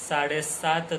7.5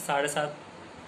7.5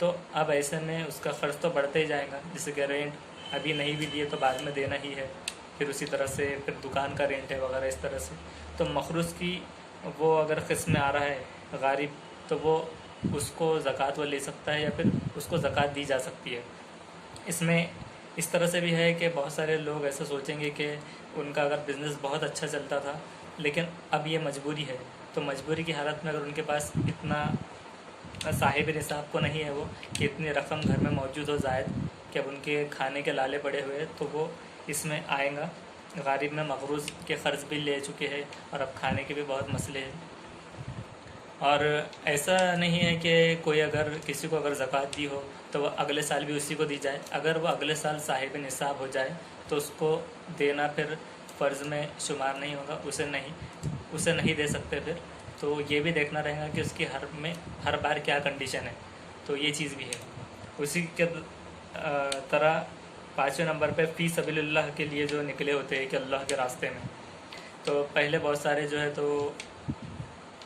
تو اب ایسے میں اس کا خرچ تو بڑھتے ہی جائے گا، جیسے کہ رینٹ ابھی نہیں بھی دیے تو بعد میں دینا ہی ہے، پھر اسی طرح سے پھر دکان کا رینٹ ہے وغیرہ اس طرح سے. تو مخروض کی وہ اگر قسم میں آ رہا ہے غارب تو وہ اس کو زکوٰۃ وہ لے سکتا ہے یا پھر اس کو زکوٰۃ دی جا سکتی ہے. اس میں اس طرح سے بھی ہے کہ بہت سارے لوگ ایسا سوچیں گے کہ ان کا اگر بزنس بہت اچھا چلتا تھا لیکن اب یہ مجبوری ہے، تو مجبوری کی حالت میں اگر ان کے پاس اتنا صاحب نصاب کو نہیں ہے وہ کہ اتنی رقم گھر میں موجود ہو زائد کہ اب ان کے کھانے کے لالے پڑے ہوئے، تو وہ اس میں آئیں گا. غارب میں مقروض کے قرض بھی لے چکے ہیں اور اب کھانے کے بھی بہت مسئلے ہیں. اور ایسا نہیں ہے کہ کوئی اگر کسی کو اگر زکوٰۃ دی ہو تو وہ اگلے سال بھی اسی کو دی جائے. اگر وہ اگلے سال صاحب نصاب ہو جائے تو اس کو دینا پھر فرض میں شمار نہیں ہوگا، اسے نہیں دے سکتے پھر. تو یہ بھی دیکھنا رہے گا کہ اس کی ہر بار کیا کنڈیشن ہے، تو یہ چیز بھی ہے. اسی کے طرح 5ویں نمبر پہ فی سبیل اللہ کے لیے جو نکلے ہوتے ہیں کہ اللہ کے راستے میں، تو پہلے بہت سارے جو ہے تو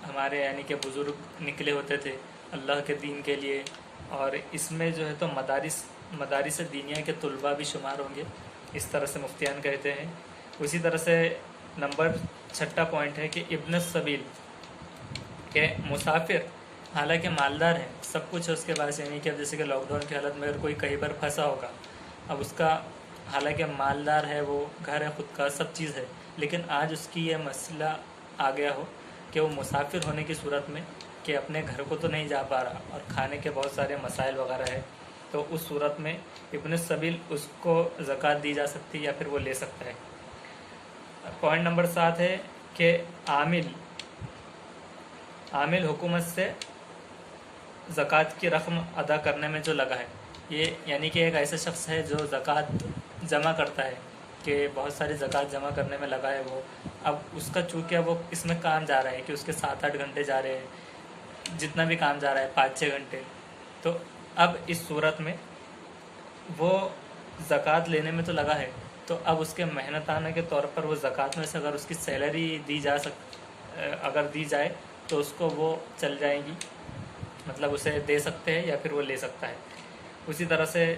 ہمارے یعنی کہ بزرگ نکلے ہوتے تھے اللہ کے دین کے لیے، اور اس میں جو ہے تو مدارس دینیہ کے طلباء بھی شمار ہوں گے، اس طرح سے مفتیان کہتے ہیں. اسی طرح سے نمبر 6 پوائنٹ ہے کہ ابن السبیل کہ مسافر حالانکہ مالدار ہے، سب کچھ ہے اس کے پاس، یعنی کہ اب جیسے کہ لاک ڈاؤن کی حالت میں اگر کوئی کہیں پر پھنسا ہوگا، اب اس کا حالانکہ مالدار ہے، وہ گھر ہے خود کا، سب چیز ہے، لیکن آج اس کی یہ مسئلہ آ گیا ہو کہ وہ مسافر ہونے کی صورت میں کہ اپنے گھر کو تو نہیں جا پا رہا اور کھانے کے بہت سارے مسائل وغیرہ ہے، تو اس صورت میں ابن السبیل اس کو زکوٰۃ دی جا سکتی ہے یا پھر وہ لے سکتا ہے. پوائنٹ نمبر 7 ہے کہ عامل حکومت سے زکوٰۃ کی رقم ادا کرنے میں جو لگا ہے، یہ یعنی کہ ایک ایسا شخص ہے جو زکوٰۃ جمع کرتا ہے کہ بہت ساری زکوٰۃ جمع کرنے میں لگا ہے وہ، اب اس کا چونکہ وہ اس میں کام جا رہا ہے کہ اس کے 7-8 گھنٹے جا رہے ہیں، جتنا بھی کام جا رہا ہے 5-6 گھنٹے، تو اب اس صورت میں وہ زکوٰۃ لینے میں تو لگا ہے، تو اب اس کے محنتانہ کے طور پر وہ زکوٰۃ میں سے اگر اس کی سیلری اگر دی جائے تو اس کو وہ چل جائے گی، مطلب اسے دے سکتے ہیں یا پھر وہ لے سکتا ہے. اسی طرح سے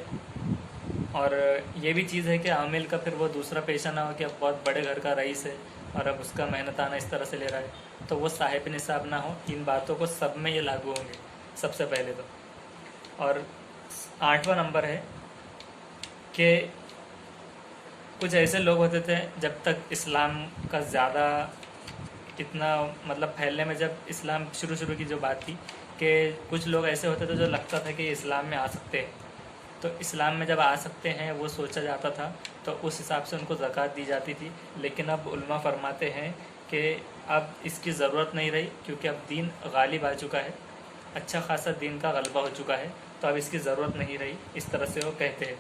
اور یہ بھی چیز ہے کہ عامل کا پھر وہ دوسرا پیشہ نہ ہو کہ اب بہت بڑے گھر کا رئیس ہے اور اب اس کا محنتانہ اس طرح سے لے رہا ہے، تو وہ صاحب نصاب نہ ہو. ان باتوں کو سب میں یہ لاگو ہوں گے سب سے پہلے تو. اور 8واں نمبر ہے کہ کچھ ایسے لوگ ہوتے تھے جب تک اسلام کا زیادہ اتنا مطلب پھیلنے میں، جب اسلام شروع کی جو بات تھی کہ کچھ لوگ ایسے ہوتے تھے جو لگتا تھا کہ اسلام میں آ سکتے ہیں، تو اسلام میں جب آ سکتے ہیں وہ سوچا جاتا تھا تو اس حساب سے ان کو زکوٰۃ دی جاتی تھی. لیکن اب علماء فرماتے ہیں کہ اب اس کی ضرورت نہیں رہی کیونکہ اب دین غالب آ چکا ہے، اچھا خاصا دین کا غلبہ ہو چکا ہے، تو اب اس کی ضرورت نہیں رہی، اس طرح سے وہ کہتے ہیں.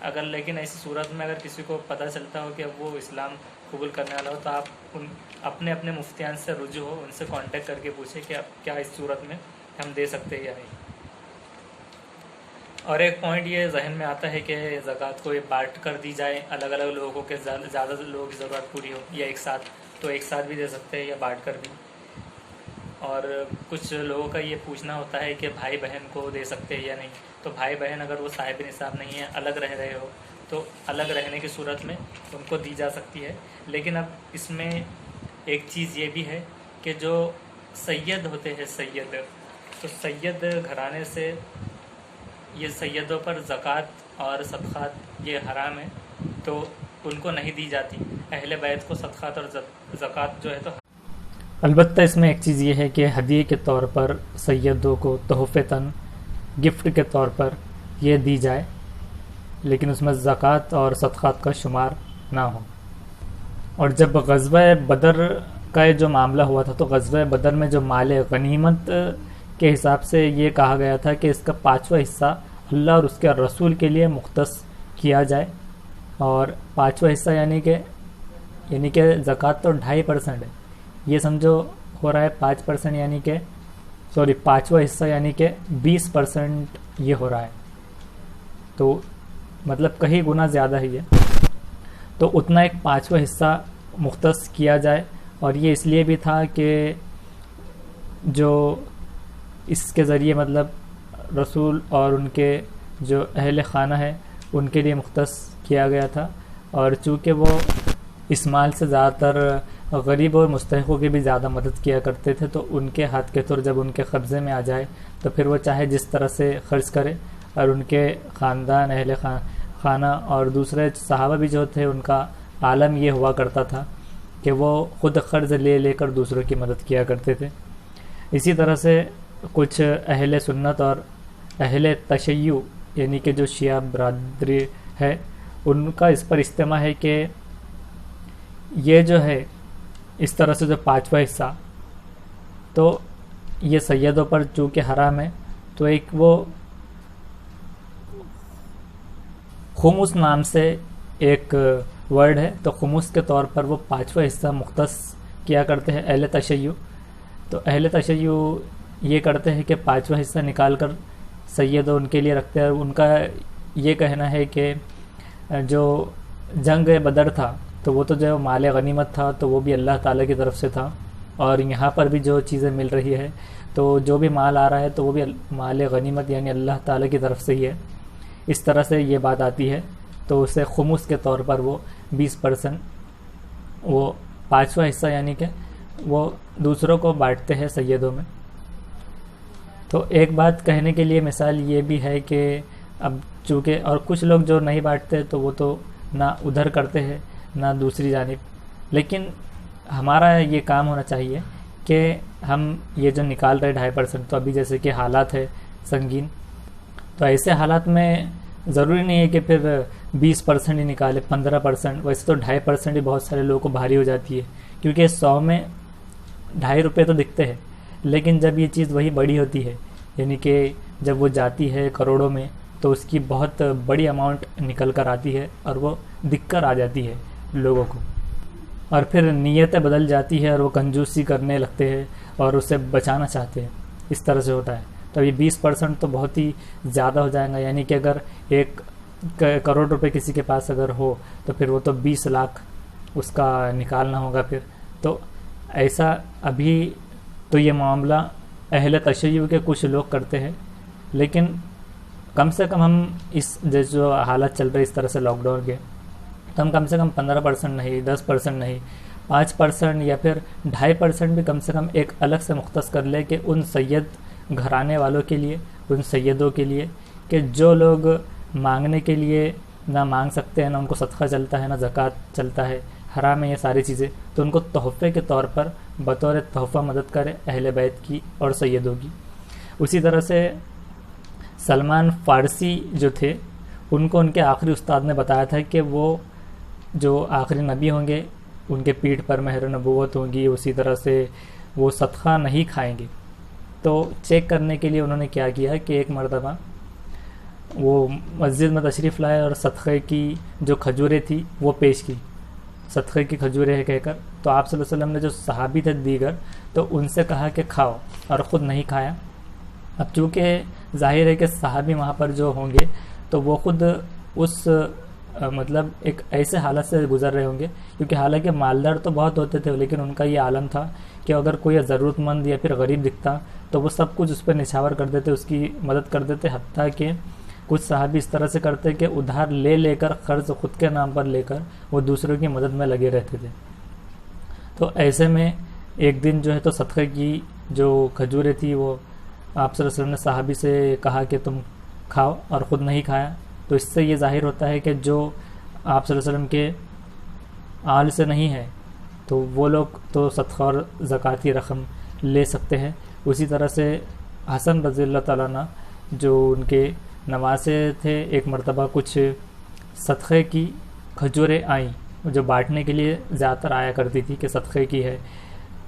اگر لیکن ایسی صورت میں اگر کسی کو پتہ چلتا ہو کہ اب وہ اسلام قبول کرنے والا ہو تو آپ اپنے مفتیان سے رجوع ہو، ان سے کانٹیکٹ کر کے پوچھیں کہ اب کیا اس صورت میں ہم دے سکتے ہیں یا نہیں. اور ایک پوائنٹ یہ ذہن میں آتا ہے کہ زکوٰۃ کو یہ بانٹ کر دی جائے الگ الگ لوگوں کے، زیادہ لوگوں کی ضرورت پوری ہو یا ایک ساتھ بھی دے سکتے ہیں یا بانٹ کر بھی. اور کچھ لوگوں کا یہ پوچھنا ہوتا ہے کہ بھائی بہن کو دے سکتے ہیں یا نہیں، تو بھائی بہن اگر وہ صاحب نصاب نہیں ہے، الگ رہ رہے ہو، تو الگ رہنے کی صورت میں ان کو دی جا سکتی ہے. لیکن اب اس میں ایک چیز یہ بھی ہے کہ جو سید ہوتے ہیں، تو سید گھرانے سے یہ سیدوں پر زکوٰۃ اور صدقات یہ حرام ہے، تو ان کو نہیں دی جاتی. اہل بیت کو صدقات اور زکوٰۃ جو ہے تو البتہ اس میں ایک چیز یہ ہے کہ ہدیے کے طور پر سیدوں کو تحفتاً گفٹ کے طور پر یہ دی جائے، لیکن اس میں زکوٰۃ اور صدقات کا شمار نہ ہو. اور جب غزوہ بدر کا جو معاملہ ہوا تھا تو غزوہ بدر میں جو مال غنیمت کے حساب سے یہ کہا گیا تھا کہ اس کا 5واں حصہ اللہ اور اس کے رسول کے لیے مختص کیا جائے. اور 5واں حصہ یعنی کہ زکوٰۃ تو 2.5% ہے، یہ سمجھو ہو رہا ہے 5%، یعنی کہ 5واں حصہ یعنی کہ 20% یہ ہو رہا ہے، تو مطلب کہیں گنا زیادہ ہی ہے. تو اتنا ایک 5واں حصہ مختص کیا جائے. اور یہ اس لیے بھی تھا کہ جو اس کے ذریعے مطلب رسول اور ان کے جو اہل خانہ ہے ان کے لیے مختص کیا گیا تھا، اور چونکہ وہ اس مال سے زیادہ تر غریب اور مستحقوں کی بھی زیادہ مدد کیا کرتے تھے، تو ان کے ہاتھ کے طور جب ان کے قبضے میں آ جائے تو پھر وہ چاہے جس طرح سے خرچ کرے، اور ان کے خاندان اہل خانہ اور دوسرے صحابہ بھی جو تھے ان کا عالم یہ ہوا کرتا تھا کہ وہ خود قرض لے لے کر دوسروں کی مدد کیا کرتے تھے۔ اسی طرح سے کچھ اہل سنت اور اہل تشیع یعنی کہ جو شیعہ برادری ہے ان کا اس پر اجتماع ہے کہ یہ جو ہے اس طرح سے جو پانچواں حصہ تو یہ سیدوں پر چونکہ حرام ہے، تو ایک وہ خمس نام سے ایک ورڈ ہے، تو خمس کے طور پر وہ پانچواں حصہ مختص کیا کرتے ہیں اہل تشیع۔ تو اہل تشیع یہ کرتے ہیں کہ پانچواں حصہ نکال کر سیدوں ان کے لیے رکھتے ہیں، اور ان کا یہ کہنا ہے کہ جو جنگ بدر تھا تو وہ تو جو مال غنیمت تھا تو وہ بھی اللہ تعالیٰ کی طرف سے تھا، اور یہاں پر بھی جو چیزیں مل رہی ہے تو جو بھی مال آ رہا ہے تو وہ بھی مال غنیمت یعنی اللہ تعالیٰ کی طرف سے ہی ہے، اس طرح سے یہ بات آتی ہے۔ تو اسے خمس کے طور پر وہ 20% وہ پانچواں حصہ یعنی کہ وہ دوسروں کو بانٹتے ہیں سیدوں میں۔ تو ایک بات کہنے کے لیے مثال یہ بھی ہے کہ اب چونکہ اور کچھ لوگ جو نہیں بانٹتے تو وہ تو نہ ادھر کرتے ہیں نہ دوسری جانب، لیکن ہمارا یہ کام ہونا چاہیے کہ ہم یہ جو نکال رہے 2.5%، تو ابھی جیسے کہ حالات ہے سنگین، تو ایسے حالات میں ضروری نہیں ہے کہ پھر 20% ہی نکالے 15%، ویسے تو 2.5% ہی بہت سارے لوگوں کو بھاری ہو جاتی ہے، کیونکہ 100 میں 2.5 روپے تو دکھتے ہیں، لیکن جب یہ چیز وہی بڑی ہوتی ہے یعنی کہ جب وہ جاتی ہے کروڑوں میں تو اس کی بہت بڑی اماؤنٹ نکل کر آتی ہے اور وہ دکھ کر آ جاتی ہے لوگوں کو، اور پھر نیتیں بدل جاتی ہے اور وہ کنجوسی کرنے لگتے ہیں اور اسے بچانا چاہتے ہیں، اس طرح سے ہوتا ہے۔ تو یہ 20% تو بہت ہی زیادہ ہو جائے گا، یعنی کہ اگر 1 کروڑ روپے کسی کے پاس اگر ہو تو پھر وہ تو 20 لاکھ اس کا نکالنا ہوگا پھر، تو ایسا ابھی تو یہ معاملہ اہل تشیع کے کچھ لوگ کرتے ہیں، لیکن کم سے کم ہم اس جو حالت چل رہی اس طرح سے لاک ڈاؤن کے، تو ہم کم سے کم 15% نہیں، 10% نہیں، 5% یا پھر 2.5% بھی کم سے کم ایک الگ سے مختص کر لے کہ ان سید گھرانے والوں کے لیے، ان سیدوں کے لیے کہ جو لوگ مانگنے کے لیے نہ مانگ سکتے ہیں، نہ ان کو صدقہ چلتا ہے، نہ زکوٰۃ چلتا ہے، حرام ہے یہ ساری چیزیں، تو ان کو تحفے کے طور پر بطور تحفہ مدد کرے اہل بیت کی اور سیدوں کی۔ اسی طرح سے سلمان فارسی جو تھے ان کو ان کے آخری استاد نے بتایا تھا کہ وہ جو آخری نبی ہوں گے ان کے پیٹھ پر مہر نبوت ہوگی، اسی طرح سے وہ صدقہ نہیں کھائیں گے۔ تو چیک کرنے کے لیے انہوں نے کیا کیا کہ ایک مرتبہ وہ مسجد میں تشریف لائے اور صدقے کی جو کھجوریں تھی وہ پیش کی، صدقے کی کھجوریں ہے کہہ کر، تو آپ صلی اللہ علیہ وسلم نے جو صحابی تھے دیگر تو ان سے کہا کہ کھاؤ، اور خود نہیں کھایا۔ اب چونکہ ظاہر ہے کہ صحابی وہاں پر جو ہوں گے تو وہ خود اس مطلب ایک ایسے حالت سے گزر رہے ہوں گے، کیونکہ حالانکہ مالدار تو بہت ہوتے تھے لیکن ان کا یہ عالم تھا کہ اگر کوئی ضرورت مند یا پھر غریب دکھتا تو وہ سب کچھ اس پہ نچھاور کر دیتے، اس کی مدد کر دیتے، حتیٰ کہ کچھ صحابی اس طرح سے کرتے کہ ادھار لے لے کر قرض خود کے نام پر لے کر وہ دوسروں کی مدد میں لگے رہتے تھے۔ تو ایسے میں ایک دن جو ہے تو صدقے کی جو کھجوریں تھی وہ آپ صلی اللہ علیہ وسلم نے صحابی سے کہا کہ تم کھاؤ، اور خود نہیں کھایا۔ تو اس سے یہ ظاہر ہوتا ہے کہ جو آپ صلی اللہ علیہ وسلم کے آل سے نہیں ہے تو وہ لوگ تو صدقہ اور زکوٰۃ کی رقم لے سکتے ہیں۔ اسی طرح سے حسن رضی اللہ تعالیٰ عنہ جو ان کے نواسے تھے، ایک مرتبہ کچھ صدقے کی کھجوریں آئیں جو بانٹنے کے لیے زیادہ تر آیا کرتی تھی کہ صدقے کی ہے،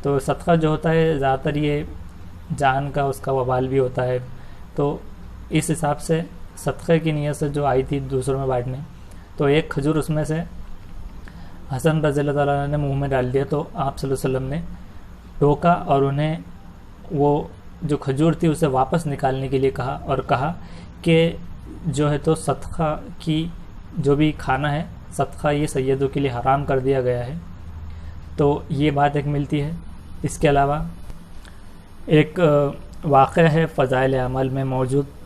تو صدقہ جو ہوتا ہے زیادہ تر یہ جان کا اس کا وبال بھی ہوتا ہے، تو اس حساب سے صدقے کی نیت سے جو آئی تھی دوسروں میں بانٹنے، تو ایک کھجور اس میں سے حسن رضی اللہ تعالیٰ نے منہ میں ڈال دیا، تو آپ صلی اللہ علیہ وسلم نے ٹوکا اور انہیں وہ جو کھجور تھی اسے واپس نکالنے کے لیے کہا، اور کہا کہ جو ہے تو صدقہ کی جو بھی کھانا ہے صدقہ یہ سیدوں کے لیے حرام کر دیا گیا ہے۔ تو یہ بات ایک ملتی ہے۔ اس کے علاوہ ایک واقعہ ہے فضائل اعمال میں موجود